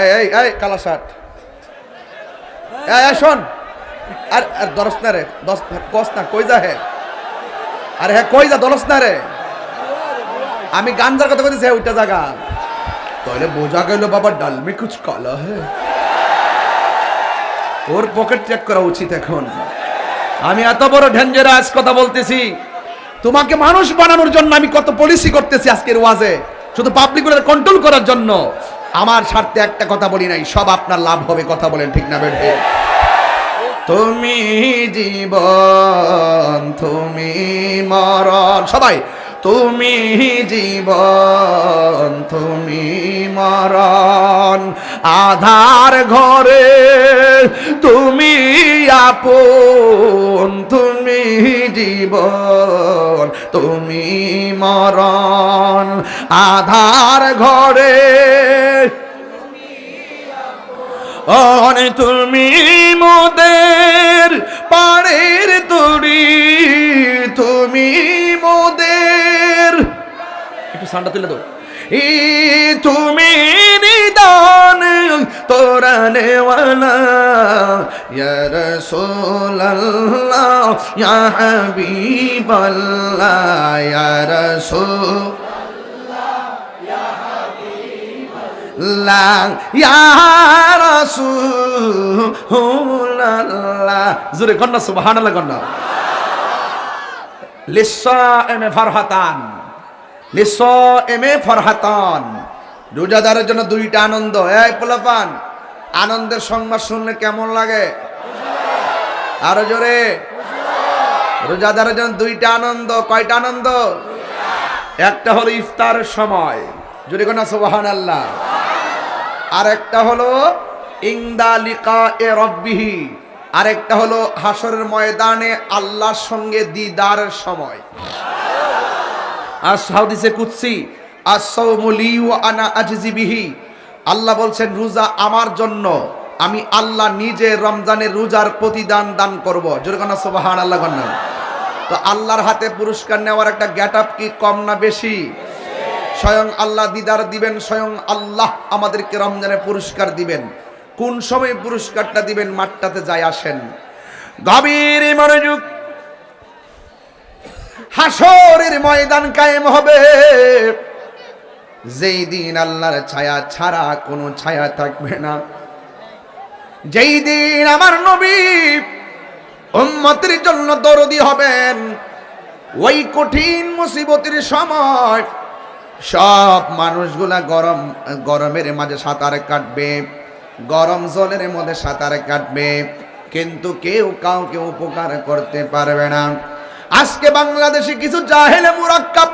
এই এই এই কালা শার্ট, এই শোন, আর আর দরস না রে, দশ কস না, কই যা হে, আরে হ্যাঁ কই যা, দরস না রে, আমি গাঞ্জার কথা বলতেছি ওইটা জায়গা, তাহলে বোঝা গেল বাবা ডাল মে কুছ কালা হে। ওর পকেট চেক করা উচিত এখন। আমি এত বড় ডেঞ্জারাস কথা বলতেছি, তোমাকে মানুষ বানানোর জন্য আমি কত পলিসি করতেছি আজকের ওয়াজে, শুধু পাবলিক কন্ট্রোল করার জন্য। আমার স্বার্থে একটা কথা বলি নাই, সব আপনার লাভ হবে, কথা বলেন ঠিক না বেঠে? তুমি জীবন তুমি মরণ, সবাই তুমি জীবন তুমি মরণ, আধার ঘরে তুমি আপন, তুমি জীবন তুমি মরণ, আধার ঘরে অনে তুমি মোদের পাড়ের তরি, তুমি মোদের, একটু সান্ডা তুলে দাও, তুমি নিদান তোরা নেওয়ালা, ইয়া রাসূলুল্লাহ ইয়া হাবিবাল্লাহ, ইয়া রাসূলুল্লাহ ইয়া রাসূলুল্লাহ, জোরে কন্না সুবহানাল্লাহ কন্না। লিসাইমে ফারহাতান, লিসাইমে ফারহাতান, রোজাদারের জন্য দুইটা আনন্দ। এই পোলাপান, আনন্দের সংবাদ শুনলে কেমন লাগে? আরো জোরে। রোজাদারের জন্য দুইটা আনন্দ। কয়টা আনন্দ? একটা হলো ইফতারের সময়, জোরে কন্না সুবহানাল্লাহ, আর একটা হলো ইনদা লিকায়ে রাব্বিহি, আর একটা হলো হাসরের ময়দানে আল্লাহর সঙ্গে দিদারের সময়। হাদিসে কুদসি, আস-সাওমু লি ওয়া আনা আজজি বিহি, আল্লাহ বলছেন রোজা আমার জন্য, আমি আল্লাহ নিজে রমজানের রোজার প্রতিদান দান করব। জোরে কন্না সুবহানাল্লাহ কন্না। তো আল্লাহর হাতে পুরস্কার নেওয়ার একটা গেটআপ কি কম না বেশি? স্বয়ং আল্লাহ দিদার দিবেন, স্বয়ং আল্লাহ আমাদেরকে রমজানে পুরস্কার দিবেন। কোন সময় পুরস্কারটা দিবেন মাঠটাতে যায় আসেন, গভীর মনোযোগ। হাসরের ময়দান কায়েম হবে, যেই দিন আল্লাহর ছায়া ছাড়া কোনো ছায়া থাকবে না, যেই দিন আমার নবী উম্মতের জন্য দরদি হবেন, ওই কঠিন মুসিবতের সময় সব মানুষগুলা গরমের মাঝে সাঁতার কাটবে, গরম জলের মধ্যে সাঁতার কাটবে, কিন্তু কেউ কাউকে উপকার করতে পারবে না। আজকে বাংলাদেশে কিছু জাহেলে মুরাক্কাব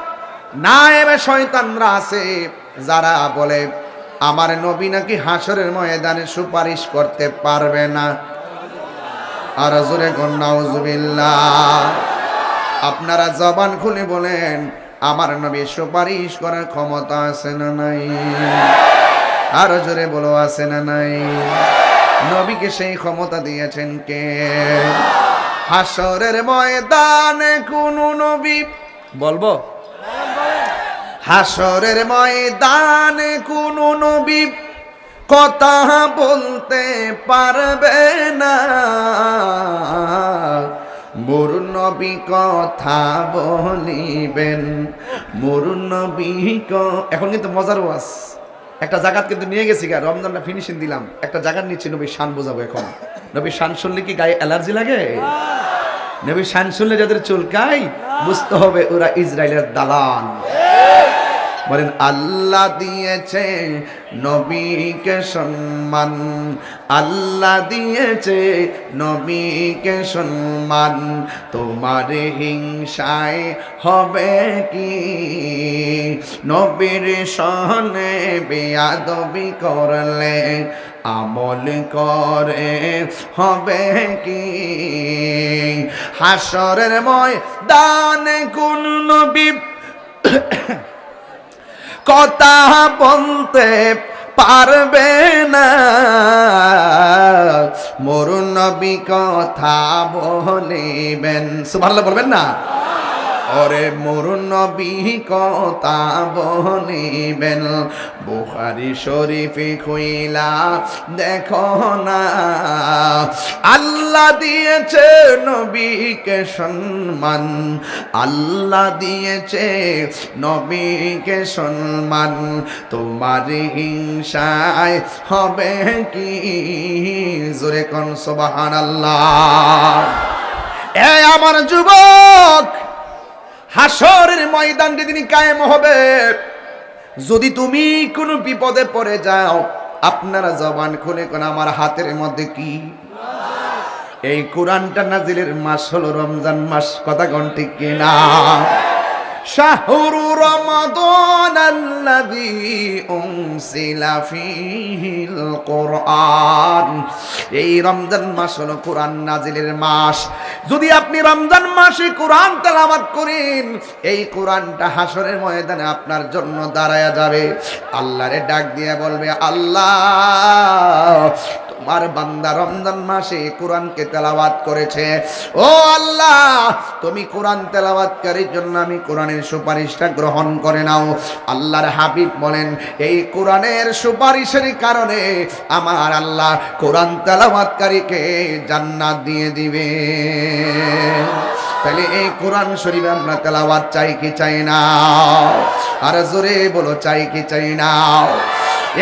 নায়েবে শয়তানরা আছে, যারা বলে আমার নবী নাকি হাসরের ময়দানে সুপারিশ করতে পারবে না। আর জোরে কোন নাউজুবিল্লাহ। আপনারা জবান খুলে বলেন, আমার নবী সুপারিশ করার ক্ষমতা আছে না নাই? আর জোরে বলো, আছে না নাই? নবীকে সেই ক্ষমতা দিয়েছেন কে? হাসরের ময়দানে কোন নবী, বলবো হাসরের ময়দানে কোন নবী কথা বলতে পারবে না, মোর নবী কথা বলিবেন, মোর নবী। এখন কিন্তু মজার ওয়াজ, একটা জায়গা কিন্তু নিয়ে গেছি, রমজানটা ফিনিশিং দিলাম, একটা জায়গার নিচে নবীর শান বোঝাবো। এখন নবীর শান শুনলে কি গায়ে অ্যালার্জি লাগে? নবীর শান শুনলে যাদের চুলকায়, বুঝতে হবে ওরা ইসরায়েলের দালাল। বলেন আল্লাহ দিয়েছে নবীকে সম্মান, আল্লাহ দিয়েছে নবীকে সম্মান, তোমার হিংসায় হবে কি? নবীর সনে বেয়াদবি করলে আমল করে হবে কি? হাসরের ময়দানে কোন নবী কথা বলতে পারবে না, মোর নবী কথা বলিবেন। সুবহানাল্লাহ বলবেন না? ওরে মোর নবী কথা বলিবেন বুখারী শরীফে কইলা দেখো না আল্লাহ দিয়েছে নবীকে সম্মান আল্লাহ দিয়েছে নবীকে সম্মান তোমার হিংসায় হবে কি জোরে কোন সুবহানাল্লাহ এ আমার যুবক হাসরের ময়দান যেদিন কায়েম হবে যদি তুমি কোনো বিপদে পড়ে যাও আপনারা জবান খুলে কোন আমার হাতের মধ্যে কি এই কোরআনটা নাজিলের মাস হলো রমজান মাস কথা কোন ঠিক কিনা শাহরু রমাদান আল্লাযী উনজিলা ফীহিল কুরআন এই রমজান মাস হলো কোরআন নাজিলের মাস যদি আপনি রমজান মাসে কোরআন তেলাওয়াত করেন এই কোরআনটা হাসরের ময়দানে আপনার জন্য দাঁড়ায়া যাবে আল্লাহরে ডাক দিয়ে বলবে আল্লাহ তোমার বান্দা রমজান মাসে কোরআনকে তেলাওয়াত করেছে ও আল্লাহ তুমি কোরআন তেলাওয়াতকারীর জন্য আমি কোরআনের সুপারিশটা গ্রহণ করে নাও আল্লাহর হাবিব বলেন এই কোরআনের সুপারিশের কারণে আমার আল্লাহ কোরআন তেলাওয়াতকারীকে জান্নাত দিয়ে দিবে তাহলে এই কোরআন শরীফ আমরা তেলাওয়াত চাই কি চাই না আর জোরে বলো চাই কি চাই না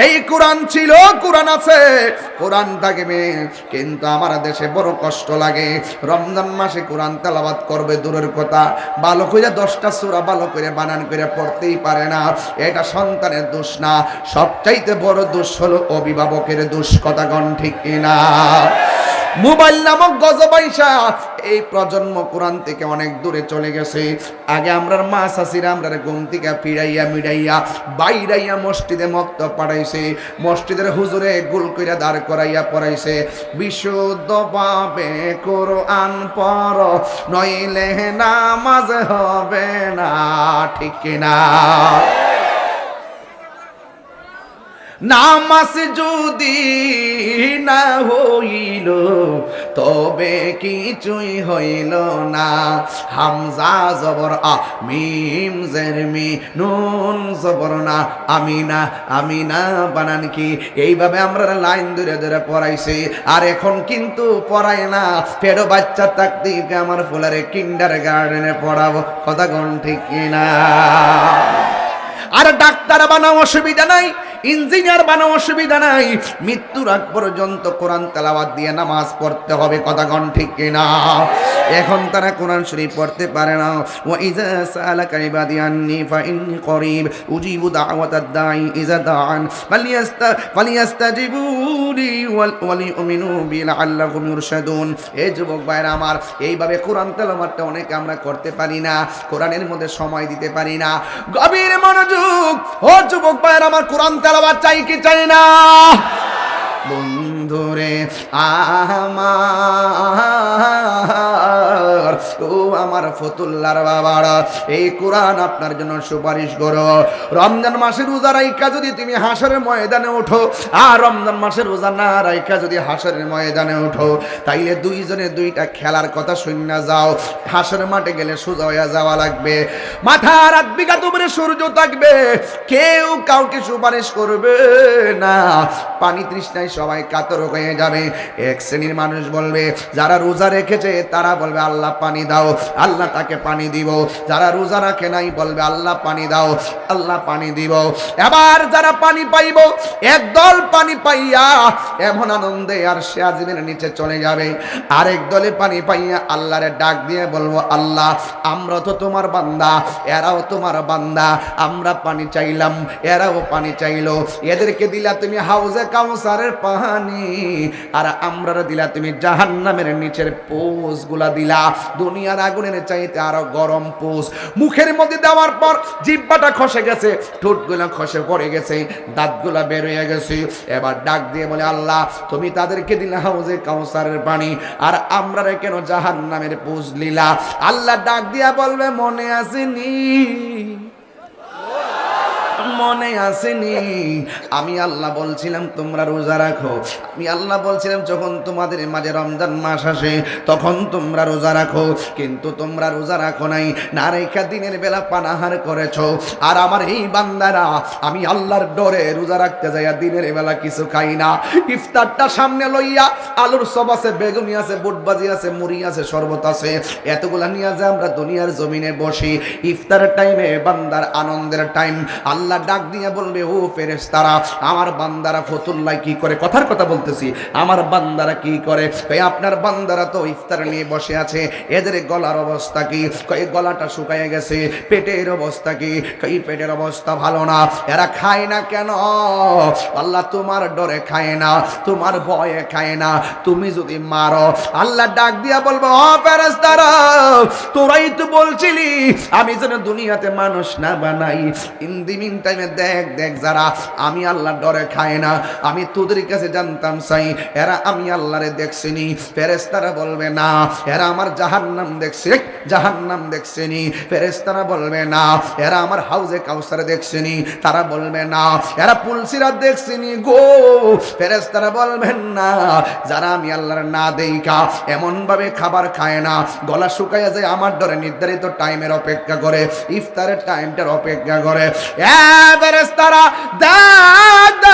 এই কোরআন ছিল কোরআন আছে কোরআন থাকবে কিন্তু আমার দেশে বড় কষ্ট লাগে রমজান মাসে কোরআন তেলাওয়াত করবে দূরের কথা ভালো করে 10টা সূরা ভালো করে বানান করে পড়তেই পারে না এটা সন্তানের দোষ না সবচাইতে বড় দোষ হলো অভিভাবকের দোষ কথা কোন ঠিক কিনা মোবাইল নামক গজবাইশা এই প্রজন্ম কোরআন থেকে অনেক দূরে চলে গেছে আগে আমরার মা চাচিরা আমরার ঘুম থেকে ফিরাইয়া মিডাইয়া বাইরাইয়া মসজিদে মক্তব পাঠাইছে মসজিদের হুজুরে গুল কইরা দাঁড় করাইয়া পড়াইছে বিশুদ্ধভাবে কোরআন পড়ো নইলে নামাজ হবে না ঠিক কিনা নামাজ যদি না হইল তবে কিছুই হইল না হামজা জবর আ মিম জের মি নুন জবর না আমিনা আমিনা বানান কি এইভাবে আমরা লাইন ধরে ধরে পড়াইছি আর এখন কিন্তু পড়াই না পেড়ো বাচ্চা থাকতে আমার ফুলারে কিন্ডার গার্ডেনে পড়াবো কথা কোন ঠিক কিনা আর ডাক্তার বানাও অসুবিধা নাই ইঞ্জিনিয়ার বানাও অসুবিধা নাই মৃত্যুর আগ পর্যন্ত কোরআন তেলাওয়াত দিয়ে নামাজ পড়তে হবে কথা কোন ঠিক কিনা এখন তারা কোরআন শরীফ পড়তে পারে না ওয়া ইযা সালাকা ইবাদি আন্নী ফাইন্নী করিব উজিবু দাওয়াতাদ দাঈ ইযা দাআন ফালিয়াস্তাজিবুলি ওয়ালিউমিনু বি লাআল্লাহুম ইরশাদুন এই যুবক ভাইরা আমার এইভাবে কোরআন তেলাওয়াতটা অনেকে আমরা করতে পারি না কোরআনের মধ্যে সময় দিতে পারি না গভীর মনোযোগ ও যুবক ভাইরা আমার কোরআন তেলাওয়াত চাই কি চাই না বন্ধুরে আমার ও আমার ফতুল্লার বাবারা এই কোরআন আপনার জন্য সুপারিশ করো রমজান মাসের রোজা রাইখা যদি তুমি হাসরের ময়দানে ওঠো আর রমজান মাসের রোজা না রাইখা যদি হাসরের ময়দানে ওঠো তাইলে দুইজনে দুইটা খেলার কথা শুননা যাও হাসরের মাঠে গেলে সোজা হয়ে যাওয়া লাগবে মাথার 8 বিঘা উপরে সূর্য থাকবে কেউ কাউকে সুপারিশ করবে না পানি তৃষ্ণায় সবাই কাতর হয়ে যাবে এক শ্রেণীর মানুষ বলবে যারা রোজা রেখেছে তারা বলবে আল্লাহ পানি দাও আল্লাহ তাকে পানি দিব যারা রোজা রাখে নাই বলবে আল্লাহ পানি দাও আল্লাহ পানি দিব এবার যারা পানি পাইব একদল পানি পাইয়া এমন আনন্দে আর সে আজিমের নিচে চলে যাবে আরেক দলে পানি পাইয়া আল্লাহরে ডাক দিয়ে বলবো আল্লাহ আমরা তো তোমার বান্দা এরাও তোমার বান্দা আমরা পানি চাইলাম এরাও পানি চাইলো এদেরকে দিলা তুমি হাউজে কাউসারের পানি আর আমরা দিলা তুমি জাহান্নামের নিচের পোষ গুলা দিলা দুনিয়ার আগুনের চাইতে আরো গরম পোষ মুখের মধ্যে দেওয়ার পর জিহ্বাটা খসে গেছে ঠোঁটগুলা খসে পড়ে গেছে দাঁতগুলা বের হয়ে গেছে এবার ডাক দিয়ে বলে আল্লাহ তুমি তাদেরকে দিলা হাউজে কাউসারের পানি আর আমরা কেন জাহান্নামের পোষ দিলা আল্লাহ ডাক দিয়া বলবে মনে আসেনি মনে আসেনি আমি আল্লাহ বলছিলাম তোমরা রোজা রাখো, আমি আল্লাহ বলছিলাম যখন তোমাদের মাঝে রমজান মাস আসে তখন তোমরা রোজা রাখো, কিন্তু তোমরা রোজা রাখো নাই, না রেখা দিনের বেলা পানাহার করেছো। আর আমার এই বান্দারা আমি আল্লাহর ডরে রোজা রাখতে যাই আর দিনের বেলা কিছু খাই না। ইফতারটা সামনে লইয়া আলুর সব আছে, বেগুনি আছে, বুটবাজি আছে, মুড়ি আছে, শরবত আছে, এতগুলা নিয়ে যে আমরা দুনিয়ার জমিনে বসি। ইফতারের টাইমে বান্দার আনন্দের টাইম, আল্লাহ ডাক দিয়ে বলবে ও ফেরেশতারা আমার বান্দারা ফতুল্লাহ কি করে, কথার কথা বলতেছি, আমার বান্দারা কি করে? আপনার বান্দারা তো ইফতার নিয়ে বসে আছে, এদের গলার অবস্থা কি? গলাটা শুকায় গেছে। পেটের অবস্থা কি? পেটের অবস্থা ভালো না। এরা খায় না কেন? আল্লাহ তোমার ডরে খায় না, তোমার ভয়ে খায় না। তুমি যদি মারো, আল্লাহ ডাক দিয়া বলবো ও ফেরেশতারা তোরাই তো বলছিলি আমি যেন দুনিয়াতে মানুষ না বানাই। ইন দি মিন টাইমে দেখ যারা আমি আল্লাহর ডরে খায় না, আমি তোদের কাছে জানতাম চাই এরা আমি আল্লাহরে দেখছিনি। ফেরেশতারা বলবে না এরা আমার জাহান্নাম দেখছে, জাহান্নাম দেখছেনি। ফেরেশতারা বলবে না এরা আমার হাউজে কাউসার দেখছেনি, তারা বলবে না এরা পুলসিরাত দেখছেনি গো। ফেরেশতারা বলবেন না যারা আমি আল্লাহর না দেইকা এমন ভাবে খাবার খায় না, গলা শুকায় যায়, আমার ডরে নির্ধারিত টাইমের অপেক্ষা করে, ইফতারের টাইমটার অপেক্ষা করে। ফেরেশতারা দেখ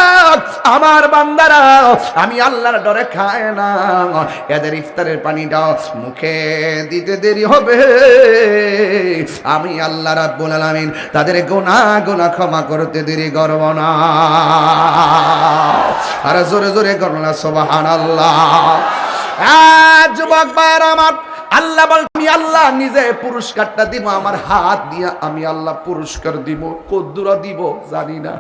আমার বান্দারা আমি আল্লাহর ডরে খায় না, এদের ইফতারের পানিটা মুখে দিতে দেরি হবে, আমি আল্লাহ রাব্বুল আলামিন তাদের গুনাহ ক্ষমা করতে দেরি করব না। আর জোরে জোরে করুন সুবহানাল্লাহ। যুবক ভাইরা আমার, আল্লাহ বল আমি আল্লাহ নিজে পুরস্কারটা দিব, আমার হাত দিয়া আমি আল্লাহ পুরস্কার দিব, কদ্দুরা দিব জানি না।